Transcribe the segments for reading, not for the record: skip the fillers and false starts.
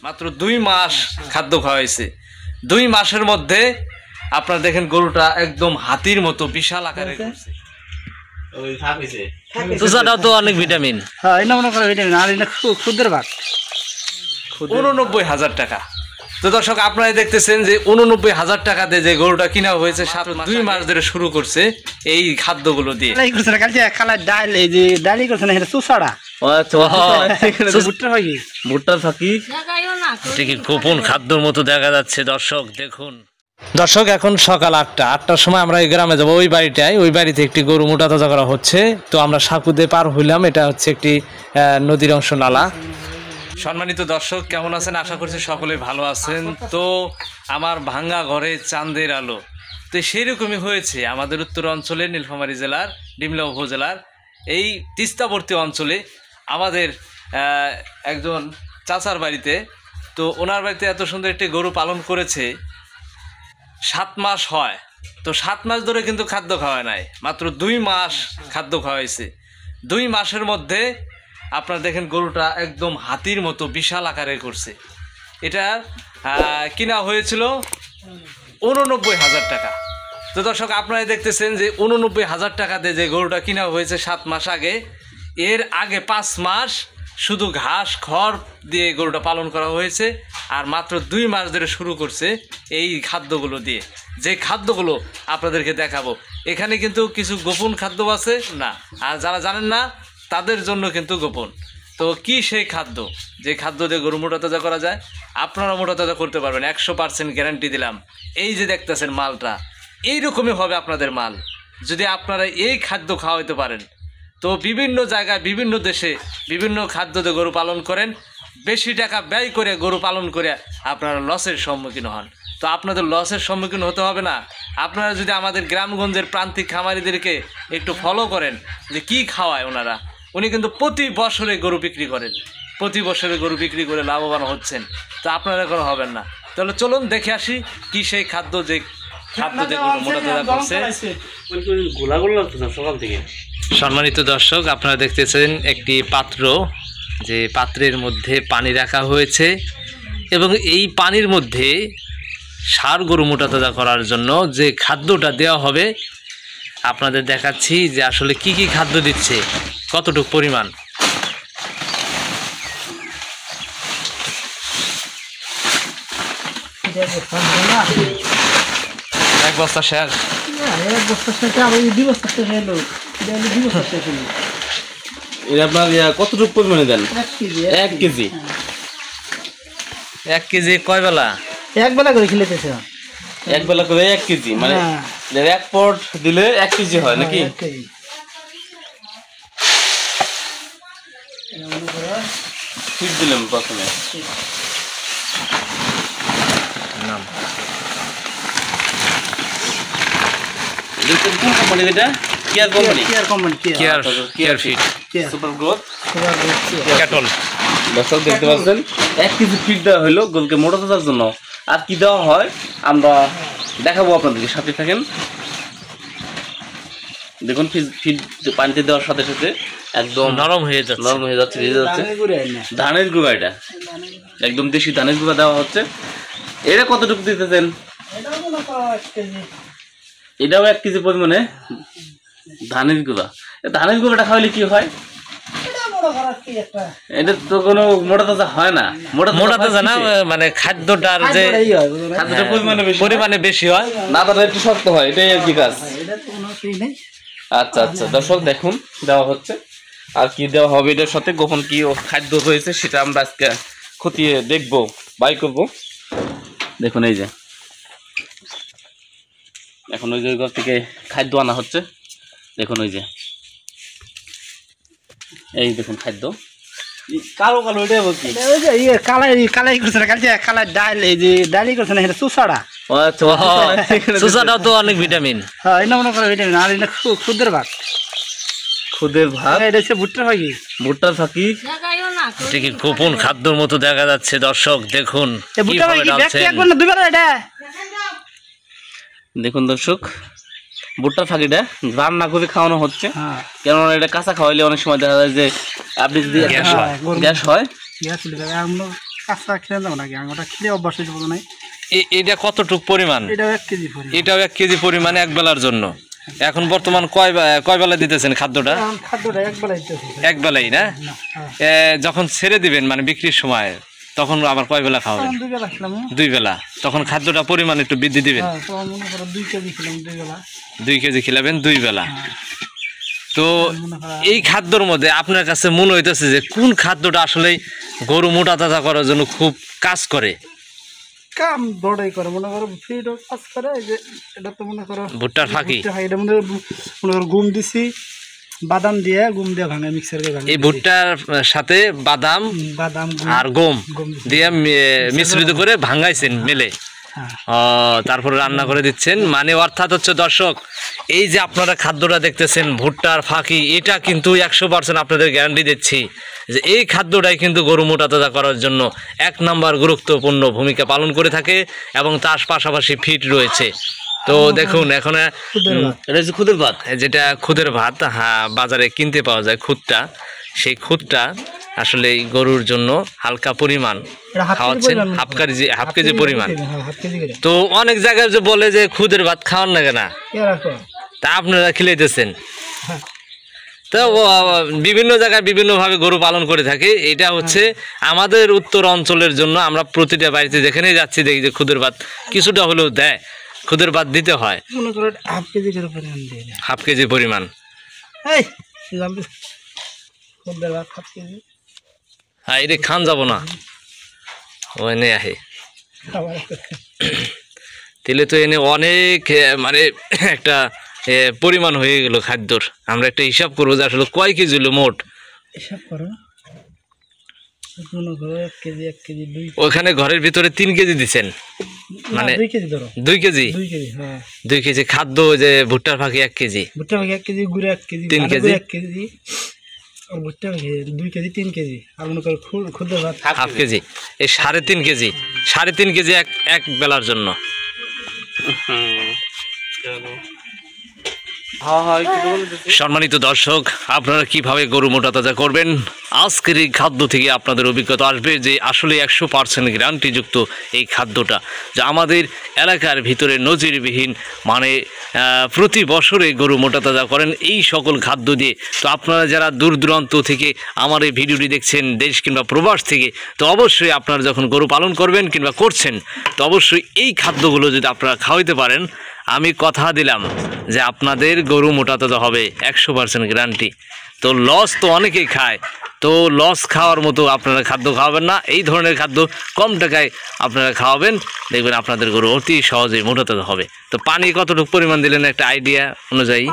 মাত্র 2 মাস খাদ্য খাওয়াইছে। 2 মাসের মধ্যে আপনারা দেখেন গরুটা একদম হাতির মতো বিশাল আকারে করছে। ওই থাকইছে সুসাটাও তো অনেক ভিটামিন। হ্যাঁ এটা মনে করে ভিটামিন আর এটা খুদের ভাত 89,000 টাকা। তো দর্শক আপনারা দেখতেছেন যে 89,000 টাকা দিয়ে যে গরুটা কিনা হয়েছে 2 মাস ধরে শুরু করছে এই খাদ্যগুলো দিয়ে। এই করছে কালকে খালা ডাল এই যে ডালি করছে না এটা সুসাড়া। ভুট্টার ফাঁকি ঠিকই গোপন খাদ্যর মতো দেখা যাচ্ছে। দর্শক দেখুন, দর্শক এখন সকাল 8টার সময় আমরা এই গ্রামে যাবো। ওই বাড়িটায় ওই বাড়িতে একটি গরু মোটা তাজা করা হচ্ছে। তো আমরা সাকুদে পার হইলাম। এটা হচ্ছে একটি নদীর অংশ, নালা। সম্মানিত দর্শক কেমন আছেন? আশা করছি সকলে ভালো আছেন। তো আমার ভাঙ্গা ঘরে চাঁদের আলো, তো সেইরকমই হয়েছে আমাদের উত্তর অঞ্চলের নীলফামারী জেলার ডিমলা উপজেলার এই তিস্তাবর্তী অঞ্চলে আমাদের একজন চাচার বাড়িতে। তো ওনার বাড়িতে এত সুন্দর একটি গরু পালন করেছে 7 মাস হয়। তো 7 মাস ধরে কিন্তু খাদ্য খাওয়ায় নাই, মাত্র 2 মাস খাদ্য খাওয়াইছে। 2 মাসের মধ্যে আপনারা দেখেন গরুটা একদম হাতির মতো বিশাল আকারে করছে। এটা কিনা হয়েছিল 89,000 টাকা। তো দর্শক আপনারা দেখতেছেন যে 89,000 টাকা দিয়ে যে গরুটা কিনা হয়েছে 7 মাস আগে। এর আগে 5 মাস শুধু ঘাস খড় দিয়ে গরুটা পালন করা হয়েছে, আর মাত্র 2 মাস ধরে শুরু করছে এই খাদ্যগুলো দিয়ে। যে খাদ্যগুলো আপনাদেরকে দেখাবো, এখানে কিন্তু কিছু গোপন খাদ্য আছে না, আর যারা জানেন না তাদের জন্য কিন্তু গোপন। তো কি সেই খাদ্য, যে খাদ্য দিয়ে গরু মোটা তাজা করা যায়? আপনারা মোটা তাজা করতে পারবেন, 100% গ্যারান্টি দিলাম। এই যে দেখতেছেন মালটা, এইরকমই হবে আপনাদের মাল যদি আপনারা এই খাদ্য খাওয়াইতে পারেন। তো বিভিন্ন জায়গায় বিভিন্ন দেশে বিভিন্ন খাদ্য দিয়ে গরু পালন করেন, বেশি টাকা ব্যয় করে গরু পালন করে আপনারা লসের সম্মুখীন হন। তো আপনাদের লসের সম্মুখীন হতে হবে না। আপনারা যদি আমাদের গ্রামগঞ্জের প্রান্তিক খামারিদেরকে একটু ফলো করেন যে কি খাওয়ায় ওনারা, উনি কিন্তু প্রতি বছরে গরু বিক্রি করেন, প্রতি বছরে গরু বিক্রি করে লাভবান হচ্ছেন। তো আপনারা এখন হবেন না। তাহলে চলুন দেখে আসি কি সেই খাদ্য, যে খাদ্য দিয়ে গরু মোটা তাজা করছে। সকাল থেকে সম্মানিত দর্শক আপনারা দেখতেছেন একটি পাত্র, যে পাত্রের মধ্যে পানি রাখা হয়েছে এবং এই পানির মধ্যে ষাঁড় গরু মোটা তাজা করার জন্য যে খাদ্যটা দেওয়া হবে আপনাদের দেখাচ্ছি যে আসলে কি কি খাদ্য দিচ্ছে, কতটুকু পরিমাণ। এক বস্তা শেষ, আপনার কতটুকু পরিমাণে দেন? 1 কেজি। 1 কেজি কয় বেলা? এক বেলা করে খেলেতেছে, এক বেলা করে 1 কেজি, মানে 1 পট দিলে 1 কেজি হয় নাকি? ফিট দিলাম প্রথমে। কোন কোম্পানি এটা? Care company. Care fit, super growth, cattle. দর্শক দেখতে পাচ্ছেন 1 কেজি ফিট দেওয়া হলো গরুকে মোটা তাজার জন্য। আর কি দেওয়া হয় আমরা দেখাবো আপনাদেরকে, সাথে থাকেন। দেখুন ফিট পানিতে দেওয়ার সাথে সাথে একদম নরম হয়ে যাচ্ছে, ধানের গুঁড়া, এটা একদম দেশি ধানের গুঁড়া দেওয়া হচ্ছে। এটা কতটুকু দিতেছেন? এটাও 1 কেজি পরিমাণে ধানের গুঁড়া। ধানের গুঁড়াটা খাওয়ালে কি হয়? এটা তো কোনো মোটা তাজা হয় না। মোটা তাজা না, মানে খাদ্যটার যে খাদ্যটা পরিমাণে বেশি হয়, না তাহলে একটু শক্ত হয়, এটাই আর কি কাজ। আচ্ছা আচ্ছা দর্শক দেখুন দেওয়া হচ্ছে। আর কি দেওয়া হবে এটার সাথে, গোপন কি খাদ্য হয়েছে সেটা আমরা আজকে খতিয়ে দেখবো, বাই করব। দেখুন এই যে এখন ওই ঘর থেকে খাদ্য আনা হচ্ছে। দেখুন ওই যে এই দেখুন খাদ্য কালো কালো, এটাই বলছি কালাই করছে না কালকে খালা ডাল এই যে ডালি করছে না এটা সুসাড়া। সুসাটাও তো অনেক ভিটামিন। হ্যাঁ এটা মনে করে ভিটামিন আর এটা খুদের ভাত, খুদের ভাত। এটা হচ্ছে ভুট্টার ফাঁকি, ভুট্টার ফাঁকি ঠিকই গোপন খাদ্যর মতো দেখা যাচ্ছে। দর্শক দেখুন দেখুন দর্শক ভুট্টার ফাঁকিটা রান্না করে খাওয়ানো হচ্ছে। কেননা এটা কাঁচা খাওয়াইলে অনেক সময় দেখা যায় যে আপনি যদি গ্যাস হয়, কাঁচা খেলে যাবো নাকি আঙটা খেলে অভ্যাস হয়েছে বলো নাই এটা কতটুক পরিমাণ এটাও 1 কেজি পরিমাণ এটাও 1 কেজি পরিমাণ এক বেলার জন্য এখন বর্তমান কয় বেলা দিতেছেন খাদ্যটা খাদ্যটা একবেলা দিতেছি এক বেলাই না যখন ছেড়ে দিবেন মানে বিক্রির সময় তখন আবার কয় বেলা খাওয়াবেন 2 বেলা খেলাম 2 বেলা তখন খাদ্যটা পরিমাণ একটু বৃদ্ধি দিবেন তখন মনে করো 2 কেজি খেলাম 2 বেলা 2 কেজি খেলাবেন 2 বেলা তো এই খাদ্যর মধ্যে আপনার কাছে মনে হইতেছে যে কোন খাদ্যটা আসলে গরু মোটা তাজা করার জন্য খুব কাজ করে কাম বড়াই করে মনে করো ফিডও কাজ করে যে এটা তো মনে করো ভুট্টার ফাঁকি এটা মনে করো গম দিছি বাদাম দিয়ে গম দিয়ে ভাঙা মিক্সার করে ভাঙা এই ভুট্টার সাথে বাদাম বাদাম আর গম দিয়ে মিশ্রিত করে ভাঙাইছেন মেলে তারপরে রান্না করে দিচ্ছেন মানে অর্থাৎ হচ্ছে দর্শক এই যে আপনারা খাদ্যটা দেখতেছেন ভুট্টার ফাঁকি এটা কিন্তু 100% আপনাদের গ্যারান্টি দিচ্ছি যে এই খাদ্যটাই কিন্তু গরু মোটা তাজা করার জন্য 1 নম্বর গুরুত্বপূর্ণ ভূমিকা পালন করে থাকে এবং তার পাশাপাশি ফিট রয়েছে তো দেখুন এখন এটা হচ্ছে খুদের ভাত যেটা খুদের ভাত হ্যাঁ বাজারে কিনতে পাওয়া যায় খুদটা সেই খুদটা আসলে এই গরুর জন্য হালকা পরিমাণ খাওয়াচ্ছেন হাফ কেজি পরিমাণ তো অনেক জায়গায় যে বলে যে খুদের ভাত খাওয়ান না কেনা তা আপনারা খিলাইতেছেন তো বিভিন্ন জায়গায় বিভিন্নভাবে গরু পালন করে থাকে এটা হচ্ছে আমাদের উত্তর অঞ্চলের জন্য আমরা প্রতিটা বাড়িতে যেখানেই যাচ্ছি দেখি যে খুদের ভাত কিছুটা হলেও দেয় খুদের ভাত দিতে হয় হাফ কেজি পরিমাণ হ্যাঁ এটা খান যাব না ও এনে আহে তাহলে তো এনে অনেক মানে একটা পরিমাণ হয়ে গেল খাদ্যর আমরা একটা হিসাব করবো যে আসলে কয় কেজি হলো মোট হিসাব করো ওখানে ঘরের ভিতরে 3 কেজি দিচ্ছেন মানে 2 কেজি 2 কেজি খাদ্য যে ভুট্টার ফাঁকি 1 কেজি ভুট্টার ফাঁকি 1 কেজি গুড় 1 কেজি 3 কেজি 1 কেজি আর ভুট্টা 2 কেজি 3 কেজি আর মনে করো খুদের ভাত হাফ কেজি এই 3.5 কেজি 3.5 কেজি এক বেলার জন্য সম্মানিত দর্শক আপনারা কিভাবে গরু মোটা তাজা করবেন আজকের এই খাদ্য থেকে আপনাদের অভিজ্ঞতা আসবে যে আসলে 100% গ্যারান্টিযুক্ত এই খাদ্যটা যা আমাদের এলাকার ভিতরে নজিরবিহীন মানে প্রতি বছরে গরু মোটা তাজা করেন এই সকল খাদ্য দিয়ে তো আপনারা যারা দূর দূরান্ত থেকে আমার এই ভিডিওটি দেখছেন দেশ কিংবা প্রবাস থেকে তো অবশ্যই আপনারা যখন গরু পালন করবেন কিংবা করছেন তো অবশ্যই এই খাদ্যগুলো যদি আপনারা খাওয়াইতে পারেন আমি কথা দিলাম যে আপনাদের গরু মোটা তাজা হবে 100% গ্যারান্টি তো লস তো অনেকেই খায় তো লস খাওয়ার মতো আপনারা খাদ্য খাওয়াবেন না এই ধরনের খাদ্য কম টাকায় আপনারা খাওয়াবেন দেখবেন আপনাদের গরু অতি সহজেই মোটা তাজা হবে তো পানি কতটুকু পরিমাণ দিলেন একটা আইডিয়া অনুযায়ী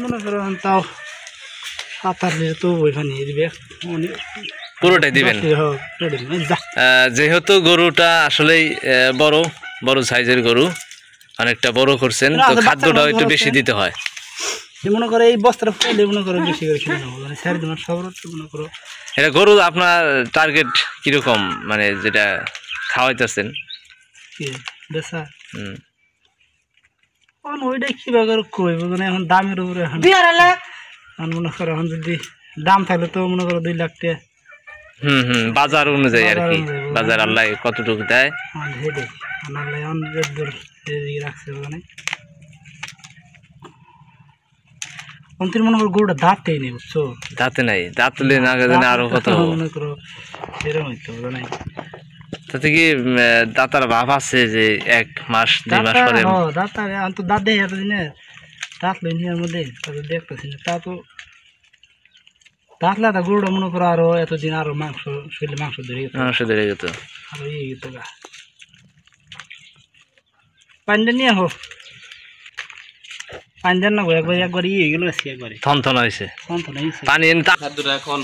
মনে করো তাও 7-8 লিটার তো ওইখানে দিবে পুরোটাই দিবেন যেহেতু গরুটা আসলেই বড় সাইজের গরু অনেকটা বড় করছেন তো খাদ্যটাও একটু বেশি দিতে হয় মনে করো এই বস্তাটা ফেলে মনে করো বেশি করে খেয়ে নেবো মানে 4 দিন সব মনে করো এটা গরু আপনার টার্গেট কিরকম মানে যেটা খাওয়াইতেছেন বেসা ওইটাই কিভাবে কইব মানে এখন দামের উপরে এখন মনে করো এখন যদি দাম থাকলে তো মনে করো 2 লাখ টাকা বাজার অনুযায়ী আর কি বাজার আল্লাহ কতটুকু দেয় রাখছে ওখানে অন্তিম মনে করো গরুটা দাঁতেই নেই বুঝছো দাঁতে নাই দাঁতলে না জানে আরো কত মনে করো এরকম হইতো নাই তাতে কি দাঁতার ভাব আছে যে 1 মাস 2 মাস পরে দাঁতা তো দাঁত দেয় এতদিনে দাঁত লইনির মধ্যে দেখতেছি না তা তো দাঁত লাদা গরুটা মনে করো আরো এতদিন আরো শরীরে মাংস ধরে গেত আরো ইয়ে গেত গা পানিটা নিয়ে হোক পানি দেন না একবার ইয়ে গেল একবারে থনথন হয়েছে পানি খাদ্যটা এখন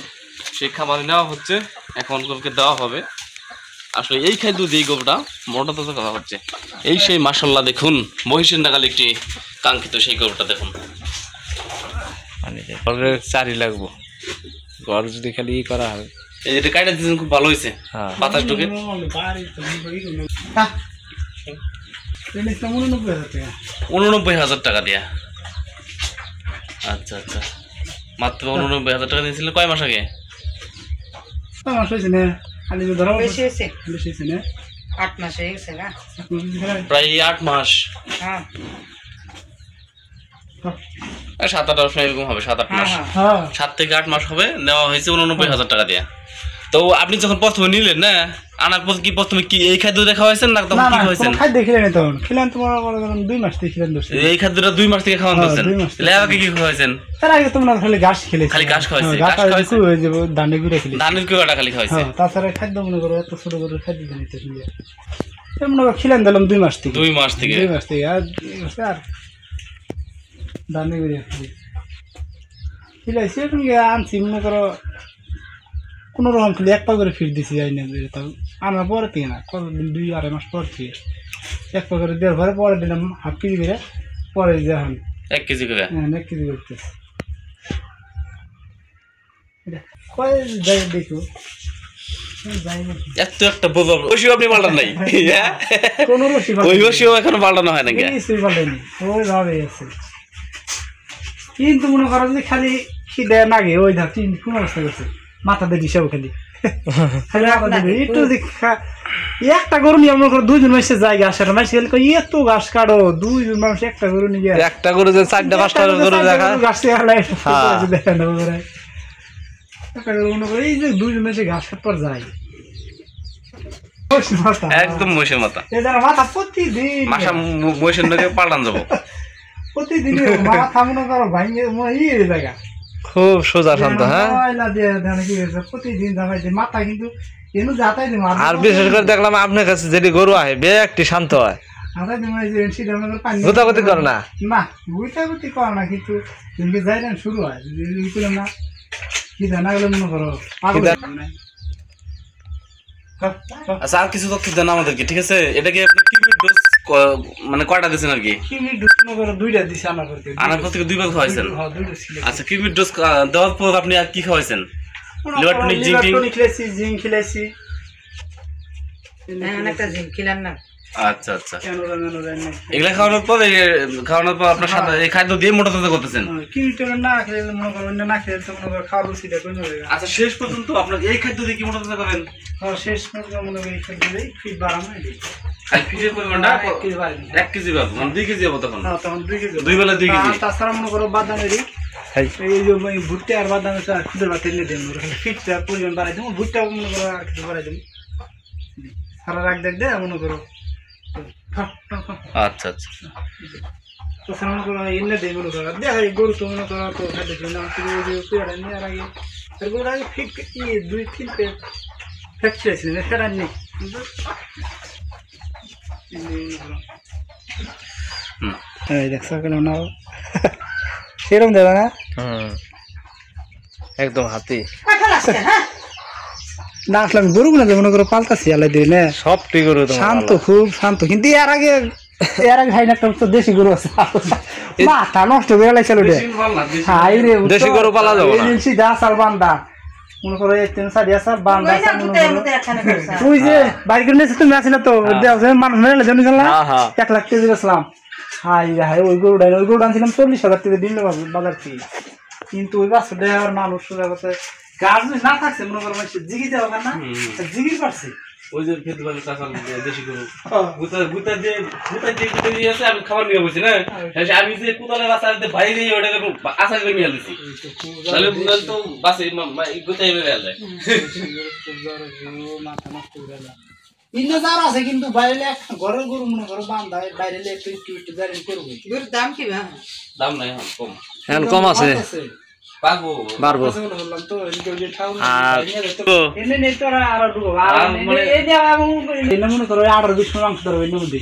সেই খাবার নেওয়া হচ্ছে এখন গরুকে দেওয়া হবে আসলে এই খাদ্য দিয়ে গরুটা মোটা তাজা করা হচ্ছে এই সেই মাশাআল্লাহ দেখুন মহিষের নাগাল একটি কাঙ্ক্ষিত সেই গরুটা দেখুন চারি লাগবো ঘর যদি খালি ই করা হয় এই যেটা কাটা দিয়েছেন খুব ভালো হয়েছে বাতাস ঢুকে 89,000 টাকা দিয়া আচ্ছা আচ্ছা মাত্র 89,000 টাকা দিয়েছিলেন কয় মাস আগে খালি যে ধরো বেশি হয়েছে বেশি হয়েছে না 8 মাস হয়ে গেছে না প্রায় 8 মাস হ্যাঁ 7-8 মাস এরকম হবে 7-8 মাস হ্যাঁ 7 থেকে 8 মাস হবে নেওয়া হয়েছে 89,000 টাকা দিয়ে তো আপনি যখন প্রথমে নিলেন না আনার পর কি প্রথমে কি এই খাদ্য দেখা হয়েছেন না তখন কি হয়েছেন খাদ্য খেলেন তখন খেলেন তোমার 2 মাস থেকে খেলেন দোস্ত এই খাদ্যটা 2 মাস থেকে খাওয়ান দিয়েছেন তাহলে আগে কি খাওয়াইছেন তার আগে তোমরা খালি ঘাস খেলেছো খালি ঘাস খাওয়াইছে ঘাস খাওয়াইছে হয়ে যাবে ধানে গুঁড়া খেলে ধানের কুয়াটা খালি খাওয়াইছে হ্যাঁ তাছাড়া খাদ্য মনে করো এত ছোট করে খাদ্য দিতে শুনলে মনে করো খেলেন দিলাম 2 মাস থেকে 2 মাস থেকে আর ধানে গুঁড়া খেলাইছি এখন আনছি মনে করো কোনো রকম খালি এক পা করে ফিট দিছি আইনা আনার পরে থেকে না কতদিন 2-2.5 মাস পর থেকে এক পা করে দেওয়ার পরে পরে দিলাম হাফ কেজি করে পরে যখন 1 কেজি করে হ্যাঁ 1 কেজি করতেছে কয় যাই দেখো এত একটা বোঝা ওইসব আপনি পাল্টান নাই কোনো রসি ওই ওইসব এখনো পাল্টানো হয় নাকি কিছুই পাল্টাইনি ওই ভাবে আছে কিন্তু মনে করো যে খালি খিদে নাগে ওই ধার তিন কোন অবস্থা করছে মাথা দেখি সব খালি খালি মাথা দেখি একটু একটা গরু নিয়ে মনে করো 2 জন মাসে জায়গা আসে না মাসে এত ঘাস কাটো 2 জন মানুষ একটা গরু নিয়ে একটা গরু যে 4-5টা গরু দেখা ঘাস দেখে না একটা গরু মনে করো এই যে 2 জন মাসে ঘাস কাটবার যায় একদম মহিষের মাথা মাথা প্রতিদিন মাসা মহিষের নাকি পাল্টান যাবো প্রতিদিন মাথা মনে করো ভাঙে ইয়ে জায়গা খুব সোজা শান্ত হ্যাঁ প্রতিদিন মাথা কিন্তু এনু যাতাই দিব আর বিশেষ করে দেখলাম আপনার কাছে যেটি গরু আহে একটি শান্ত হয় গুতাগুতি করে না না গুতাগুতি করে না কিন্তু যাই না শুরু হয় না কি জানা গেলে মনে করো আচ্ছা আর কিছু তথ্য দেন আমাদেরকে ঠিক আছে এটাকে আপনি কিমির ডোজ মানে কয়টা দিয়েছেন আর কি কিমির ডোজ মনে করো 2টা দিছি আনার পর থেকে 2 বার খাওয়াইছেন হ্যাঁ 2টা ছিল আচ্ছা কিমির ডোজ দেওয়ার পর আপনি আর কি খাওয়াইছেন লিভার টনিক জিঙ্ক খেলাইছি একটা জিম খেলেন না আচ্ছা আচ্ছা এগুলা খাওয়ানোর পর আপনার সাথে এই খাদ্য দিয়ে মোটা তাজা করতেছেন কিমিটা না খেলে মনে করো না খেলে তো মনে করো খাওয়া রুচিটা কমে যাবে আচ্ছা শেষ পর্যন্ত আপনার এই খাদ্য দিয়ে কি মোটা তাজা করেন হ্যাঁ শেষ পর্যন্ত মনে করো এই খাদ্য দিয়ে ফিট বাড়ানো আর ফিটের পরিমাণটা 1 কেজি পাবো মানে 2 কেজি হবে তখন হ্যাঁ তখন 2 কেজি 2 বেলা 2 কেজি তাছাড়া মনে করো বাদামেরই এই যে ভুট্টা আর বাদামের খুদের ভাত এনে দেন ফিটটা পরিমাণ বাড়াই দেবো ভুট্টা মনে করো আর কিছু বাড়াই দেবো সারা রাখ দেখ দে মনে করো আচ্ছা আচ্ছা তাছাড়া মনে করো এনে দেয় মনে করো দেখ গরু তো মনে করো তো খাদ্য ছিল না পেয়ারা নিয়ে আর আগে গরু আগে ফিট 2-3 পেট ফ্র্যাকচার ছিল সেটা নেই দেখছো কেন না সেরকম দেবে না একদম হাতি না আসলে আমি গরু না মনে করো পাল্টাছি আলাই দিই না সবটি গরু শান্ত খুব শান্ত কিন্তু এর আগে ভাই না একটা দেশি গরু আছে মাথা নষ্ট করে লাগছিল দেশি গরু পালা যাবো না সিধা সাল বান্দা মনে করো এই 3-4 সাল বান্দা তুই যে বাইক করে নিয়েছিস তুমি আসলে তো মানুষ মেরে জন্য জানলা 1 লাখ টাকা দিয়েছিলাম হাই ওই গরুটা আনছিলাম 40,000 টাকা দিল বাজার থেকে কিন্তু ওই বাচ্চাটা আর মানুষ গাছ না থাকছে মনে করো জিগি দেওয়া না জিগি পারছে ওই যে খেতে পারে চাষাল দেশি গরু গুতা দিয়ে আছে আমি খাবার নিয়ে বসছি না আমি যে কুতালে বাসা বাইরে ওটাকে আশা করে নিয়ে আসছি তাহলে তো বাসে গুতাই বেড়ে যায় মাথা নষ্ট করে ইন্না যারা আছে কিন্তু বাইরে ঘরের গরু মনে করো বান্ধা বাইরে একটু জারি করবে গরুর দাম কি ভাই দাম নাই কম এখন কম আছে বাড়বো আর এনে নেই তো আর ডুবো এনে মনে করো 18-20 মাংস ধরো এনে মধ্যে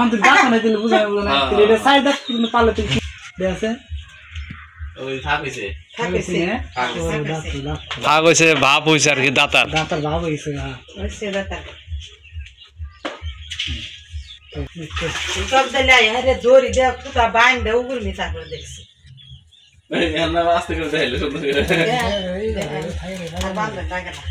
অন্তত গাছ না দিলে বুঝা না এটা সাইড দাও কিন্তু পারলে তো আছে ওই থাকইছে ভাগ হইছে ভাব হইছে আর কি দাতার ভাব হইছে হ্যাঁ হইছে দাতা সব দিলে আরে জোরি দে পুতা বাইন দে উগুর মিছা করে দেখছি এই না আস্তে করে দেখাইলে সুন্দর করে বান্দা লাগে না